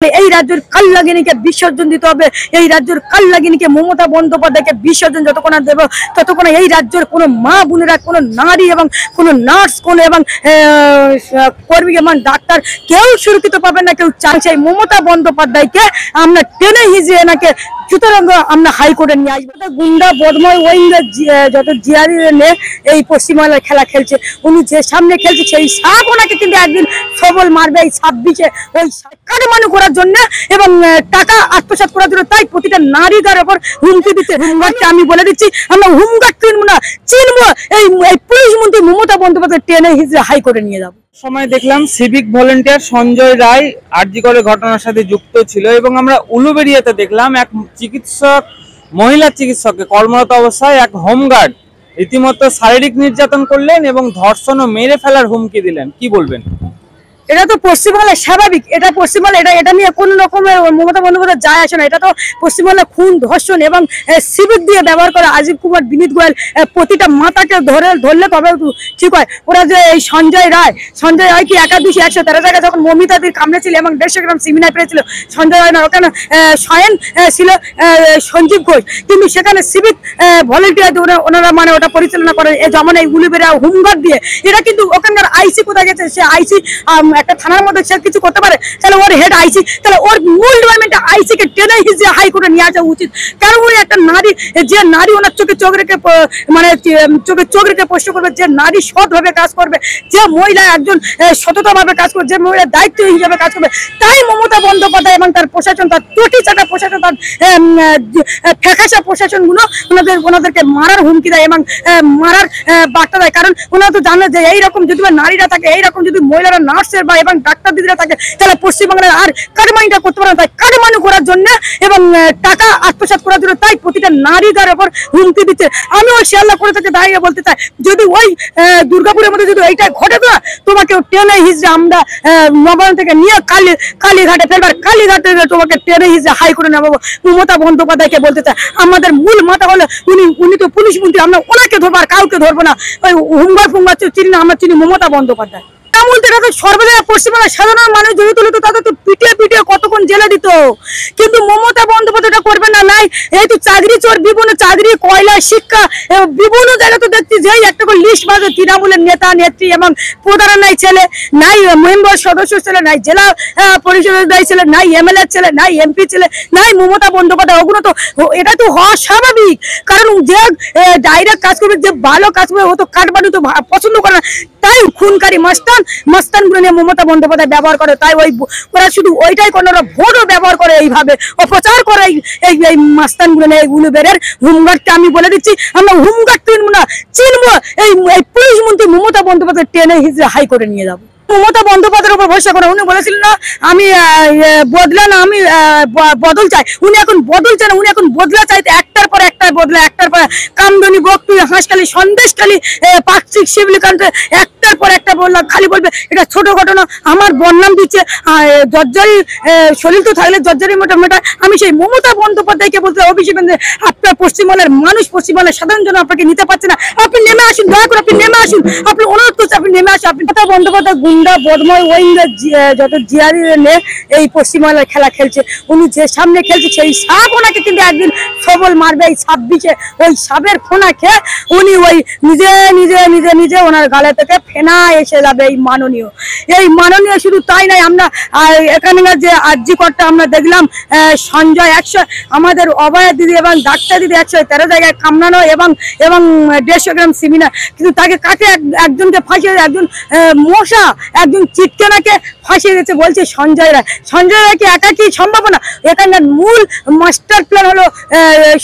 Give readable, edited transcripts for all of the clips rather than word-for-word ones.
এই রাজ্যের কালনাগিনীকে বিসর্জন দিতে হবে। এই রাজ্যের কালনাগিনীকে মমতা বন্দ্যোপাধ্যায়কে বিসর্জন যতক্ষণ না দেব ততক্ষণ এই রাজ্যের কোনো মা বোনেরা, কোনো নারী এবং কোনো নার্স, কোনো এবং কর্মী এবং ডাক্তার কেউ সুরক্ষিত পাবেন না, কেউ চাইছে মমতা বন্দ্যোপাধ্যায়কে আমরা টেনে হিজিয়ে এনাকে সুতরাং আমরা হাইকোর্টে নিয়ে আসবো। গুন্ডা বদময় ওইঙ্গা যত জিয়ারি নিয়ে এই পশ্চিমবাংলার খেলা খেলছে, উনি যে সামনে খেলছে সেই সাপ ওনাকে কিন্তু একদিন সবল মারবে। এই 26-এ ওই কাটমানি করার জন্য এবং টাকা আত্মসাৎ করার জন্য, তাই প্রতিটা নারী তার উপর হুমকি দিচ্ছে। হুমগার্ডকে আমি বলে দিচ্ছি, আমরা হুমগার্ড চিনবো না, চিনবো এই পুলিশ মন্ত্রী মমতা বন্দ্যোপাধ্যায় টেনে হিজড়ে হাইকোর্টে নিয়ে যাবো। সময় দেখলাম সিভিক ভলেন্টিয়ার সঞ্জয় রায় আরজি করে ঘটনার সাথে যুক্ত ছিল এবং আমরা উলুবেড়িয়াতে দেখলাম এক চিকিৎসক, মহিলা চিকিৎসককে কর্মরত অবস্থায় এক হোমগার্ড রীতিমতো শারীরিক নির্যাতন করলেন এবং ধর্ষণ ও মেরে ফেলার হুমকি দিলেন। কি বলবেন? এটা তো পশ্চিমবাংলায় স্বাভাবিক, এটা পশ্চিমবাংলা, এটা নিয়ে কোন রকমের মমতা বন্দ্যোপাধ্যায় যায় আসে না। এটা তো পশ্চিমবাংলা খুন, ধর্ষণ এবং সিভিক দিয়ে ব্যবহার করে রাজীব কুমার, বিনীত গোয়েল প্রতিটা মাতাকে ধরলে তবে ঠিক হয়। ওরা যে এই সঞ্জয় রায় কি 100-200-113 জায়গায় যখন মমিতাদির কামড়েছিল এবং 150 গ্রাম সিমিনাই পেয়েছিল, সঞ্জয় রায় না, ওখানে স্বয়ন ছিল সঞ্জীব ঘোষ, কিন্তু সেখানে সিভিক ভলেন্টিয়ার ওনারা মানে ওটা পরিচালনা করে। যেমন এই উলুবেড়িয়া হোমগার্ড দিয়ে, এটা কিন্তু ওখানকার আইসি কোথায় গেছে, সে আইসি একটা থানার মধ্যে সে কিছু করতে পারে, তাহলে ওর হেড আইসি, তাহলে ওর মূল ডিপার্টমেন্টে আইসিকে টেনে হিজড়ে হাইকোর্টে নিয়ে আসা উচিত। কারণ উনি একটা নারী, যে নারী ওনার চোখে চোখ রেখে মানে চোখ রেখে প্রশ্ন করবে, যে নারী সৎভাবে কাজ করবে, যে মহিলা একজন সততাভাবে কাজ করবে, যে মহিলা দায়িত্ব হিসেবে কাজ করবে, তাই মমতা বন্দ্যোপাধ্যায় এবং তার প্রশাসন, তার ত্রুটি চাটা প্রশাসন, তার ফেকাসা প্রশাসনগুলো ওনাদেরকে মারার হুমকি দেয় এবং মারার বার্তা দেয়। কারণ ওনারা তো জানে যে এইরকম যদি নারীরা থাকে, এইরকম যদি মহিলারা নার্সের বা এবং ডাক্তার দিদিরা থাকে, তাহলে পশ্চিমবাংলায় আর কাটমানিটা করতে পারে না। তাই কাটমানি করার জন্য এবং টাকা আত্মসাৎ করার জন্য, তাই প্রতিটা নারী তার উপর হুমকি দিচ্ছে। আমি ওই শিয়ালদা করে থেকে দাঁড়িয়ে বলতে চাই, যদি ওই দুর্গাপুরের মধ্যে যদি এইটা ঘটে না, তোমাকে টেনে হিজড়ে আমরা নবান্ন থেকে নিয়ে কালীঘাটে ফেলবার, কালীঘাট থেকে তোমাকে টেনে হিজড়ে হাইকোর্টে নেবো। মমতা বন্দ্যোপাধ্যায়কে বলতে চাই, আমাদের মূল মাথা হলো উনি তো পুলিশ মন্ত্রী, আমরা ওনাকে ধরবো আর কাউকে ধরবো না। ওই হুমগার চিনি না, আমরা চিনি মমতা বন্দ্যোপাধ্যায়। সর্বদা পশ্চিমবাংলার সাধারণ মানুষ জড়িত হলে তো তাদের তো পিটিয়ে কতক্ষণ জেলে দিত, কিন্তু মমতা বন্দ্যোপাধ্যায়টা করবে না। নাই এই তো চাকরি চোর, বিভিন্ন চাকরি, কয়লা, শিক্ষা, বিভিন্ন জায়গায় তো দেখছি যে একটা করে লিস্ট বাজে, তৃণমূলের নেতা নেত্রী এবং প্রধানের নাই ছেলে, নাই মেম্বার সদস্য ছেলে, নাই জেলা পরিষদের দায়ী ছেলে, নাই এমএলএ ছেলে, নাই এমপি ছেলে, নাই মমতা বন্দ্যোপাধ্যায়। ওগুলো তো এটা তো হওয়া স্বাভাবিক, কারণ যে ডাইরেক্ট কাজ করবে, যে ভালো কাজ করবে, ও তো কাটবানি তো পছন্দ করে না। তাই খুনকারী মাস্তানগুলো নিয়ে মমতা বন্দ্যোপাধ্যায় ব্যবহার করে। তাই ওরা শুধু ওইটাই করে, ওরা ভোটও ব্যবহার করে, এইভাবে অপচার করে এই মাস্তানগুলো নিয়ে। এই উলুবেড়ের হোমগার্ডকে আমি বলে দিচ্ছি, আমরা হোমগার্ড চিনবো না, চিনবো এই পুলিশ মন্ত্রী মমতা বন্দ্যোপাধ্যায় টেনে হিজড়ে হাইকোর্টে নিয়ে যাবো। মমতা বন্দ্যোপাধ্যায়ের উপর ভরসা করে, উনি বলেছিলেন না আমি বদলা না, আমি বদল চাই। উনি এখন বদল চান, উনি এখন বদলা চাইতে একটার পর একটা বদলা, একটার পর কামদনি, বকটুই, হাঁসখালি, সন্দেশখালি, পাকচিক, শিবলিকান্ত, একটার পর একটা বললাম। খালি বলবে এটা ছোট ঘটনা, আমার বদনাম দিচ্ছে, জর্জরি শরীর তো থাকলে জর্জরি মোটা। আমি সেই মমতা বন্দ্যোপাধ্যায়কে বলতে অভিষেক, আপনার পশ্চিমবাংলার মানুষ, পশ্চিমবাংলার সাধারণ জন আপনাকে নিতে পারছে না। আপনি নেমে আসুন, দয়া করে আপনি নেমে আসুন, আপনি অনুরোধ করছি, আপনি নেমে আসুন। আপনি মমতা বন্দ্যোপাধ্যায় গুন্ডা বদময় ওইঙ্গা যত জিয়ারি নিয়ে এই পশ্চিমবাংলার খেলা খেলছে, উনি যে সামনে খেলছে সেই সাপ ওনাকে কিন্তু একদিন সবল মারবে। এই 26-এ ওই সাপের ফোনা খেয়ে উনি ওই নিজে ওনার গালে থেকে ফেনা এসে যাবে। এই মাননীয় শুধু তাই নাই, আমরা এখানকার যে আরজি করতে আমরা দেখলাম সঞ্জয় 100, আমাদের অভয়া দিদি এবং ডাক্তার দিদি 113 জায়গায় কামড়ানো এবং 150 গ্রাম সিমিনার, কিন্তু তাকে কাকে একজনকে ফাঁসিয়ে, একজন মশা, একজন চিটকেনাকে ফাঁসিয়ে দিয়েছে। বলছে সঞ্জয় রায়কে একা কি সম্ভব না? এখানকার মূল মাস্টার প্ল্যান হলো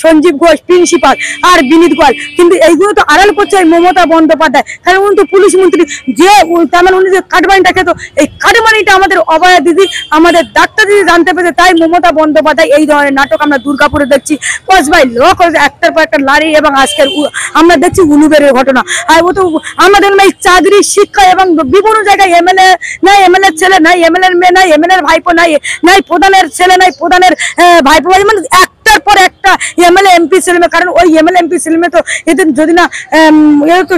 সঞ্জীব ঘোষ, প্রিন্সিপাল আর বিনীত গোয়াল, কিন্তু এইগুলো তো আড়াল করছে এই মমতা বন্দ্যোপাধ্যায়। কারণ উনি তো পুলিশ মন্ত্রী, যে তার মানে উনি যে কাটমানিটা খেত, এই কাটমানিটা আমাদের অভয়া দিদি, আমাদের ডাক্তার দিদি জানতে পেরেছে। তাই মমতা বন্দ্যোপাধ্যায় এই ধরনের নাটক আমরা দুর্গাপুরে দেখছি, কসবাই লক একটার পর একটা লারি, এবং আজকের আমরা দেখছি উলুবেড়ের ঘটনা। আর ও তো আমাদের এই চাকরি, শিক্ষা এবং বিভিন্ন জায়গায় এমএলএ নাই, এমএলএ ছেলে নাই, এমএলএ মেয়ে নাই, এমএলএ ভাইপো নাই, প্রধানের ছেলে নাই, প্রধানের ভাইপো, মানে একটার পর একটা একটা এমএলএ এমপি ছেলেমেয়ে, কারণ ওই এমএলএ এমপি ছেলেমেয়ে তো এদের যদি না এরা তো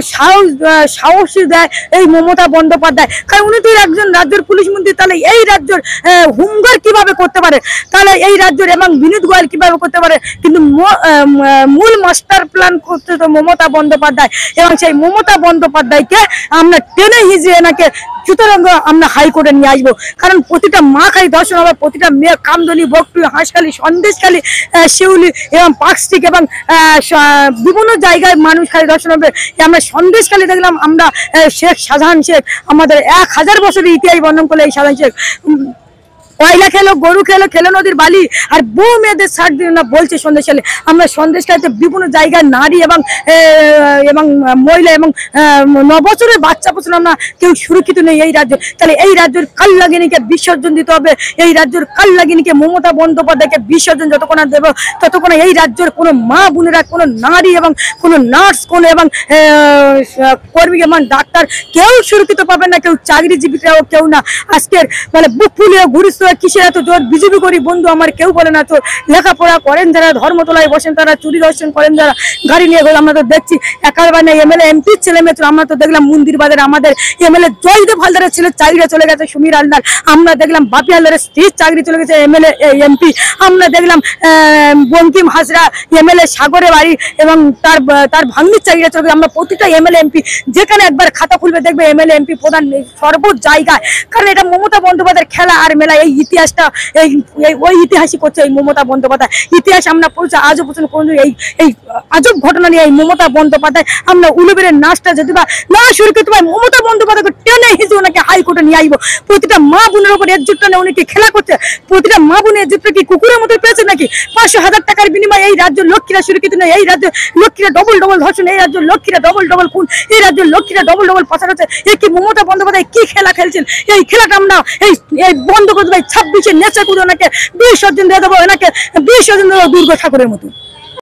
সাহসী দেয় এই মমতা বন্দ্যোপাধ্যায়, কারণ উনি তো একজন রাজ্যের পুলিশ মন্ত্রী, তাহলে এই রাজ্যের হোমগার্ড কিভাবে করতে পারে, তাহলে এই রাজ্যের এবং বিনীত গোয়েল কিভাবে করতে পারে, কিন্তু মূল মাস্টার প্ল্যান করতে তো মমতা বন্দ্যোপাধ্যায়, এবং সেই মমতা বন্দ্যোপাধ্যায়কে আমরা টেনে হিজিয়ে এনাকে সুতরাং আমরা হাইকোর্টে নিয়ে আসবো, কারণ প্রতিটা মা খালি দর্শন হবে, প্রতিটা মেয়ে কামদনি, বকটুই, হাঁসখালি, সন্দেশখালি, শিউলি এবং পার্কস্ট্রিট এবং বিভিন্ন জায়গায় মানুষ খালি দর্শন হবে। আমরা সন্দেশখালি দেখলাম আমরা শেখ শাহজাহান শেখ, আমাদের 1000 বছরের ইতিহাস বর্ণন করলে এই শাহজাহান শেখ কয়লা খেলো, গরু খেলো, খেলো নদীর বালি, আর বউ মেয়েদের ছাড় দিল না বলছে সন্দেশখালী। আমরা সন্দেশখালীতে বিভিন্ন জায়গায় নারী এবং মহিলা এবং 9 বছরের বাচ্চা পর্যন্ত আমরা কেউ সুরক্ষিত নেই এই রাজ্যে। তাহলে এই রাজ্যের কালনাগিনীকে বিসর্জন দিতে হবে, এই রাজ্যের কালনাগিনীকে মমতা বন্দ্যোপাধ্যায়কে বিসর্জন যতক্ষণ দেব ততক্ষণ এই রাজ্যের কোনো মা বোনেরা, কোনো নারী এবং কোনো নার্স, কোনো এবং কর্মী এবং ডাক্তার কেউ সুরক্ষিত পাবেন না, কেউ চাকরিজীবীরাও কেউ না। আজকের মানে বুক ফুলিয়ে ঘুরিস কিসের এত জোর, বিজেপি করি বন্ধু আমার কেউ বলে না, তো লেখাপড়া করেন যারা, ধর্মতলায় বসেন তারা, চুরি দর্শন করেন যারা, গাড়ি নিয়ে গেলে আমরা তো দেখছি একারবার না এমএলএ এমপি ছেলে মেয়ে। আমরা তো দেখলাম মন্দির বাজারে আমাদের এমএলএ জয়দেব হালদারের ছেলে চাকরিটা চলে গেছে, সুমির হালদার। আমরা দেখলাম বাপি হালদারের স্ত্রীর চাকরি চলে গেছে এমএলএ এমপি। আমরা দেখলাম বঙ্কিম হাজরা এমএলএ সাগরে বাড়ি এবং তার ভাগ্নির চাকরিটা চলে গেছে। আমরা প্রতিটা এমএলএ এমপি যেখানে একবার খাতা খুলবে দেখবে এমএলএ এমপি প্রধান সর্ব জায়গায়, কারণ এটা মমতা বন্দ্যোপাধ্যায়ের খেলা আর মেলা। এই ইতিহাসটা ওই ইতিহাসই করছে এই মমতা বন্দ্যোপাধ্যায়। ইতিহাস আমরা পড়ছি আজও পর্যন্ত কোন এই আজব ঘটনা নিয়ে এই মমতা বন্দ্যোপাধ্যায় আমরা উলুবেরের নাচটা যদি বা না শুরু করতে পারি, মমতা বন্দ্যোপাধ্যায়কে টেনে হিসেবে ওনাকে হাইকোর্টে নিয়ে আসবো। প্রতিটা মা বোনের উপর একজুটটা নিয়ে উনি কি খেলা করছে? প্রতিটা মা বোনের একজুটটা কি কুকুরের মতো পেয়েছে নাকি? 500,000 টাকার বিনিময়ে এই রাজ্যের লক্ষ্মীরা সুরক্ষিত নেই, এই রাজ্যের লক্ষ্মীরা ডবল ধর্ষণ, এই রাজ্যের লক্ষ্মীরা ডবল খুন, এই রাজ্যের লক্ষ্মীরা ডবল পাচার হচ্ছে। এই কি মমতা বন্দ্যোপাধ্যায় কি খেলা খেলছেন? এই খেলাটা আমরা এই বন্ধ করতে পারি। 26-এ নেচে করে ওনাকে বিসর্জন দিয়ে দেবো, ওনাকে বিসর্জন দেবো দুর্গা ঠাকুরের মতো।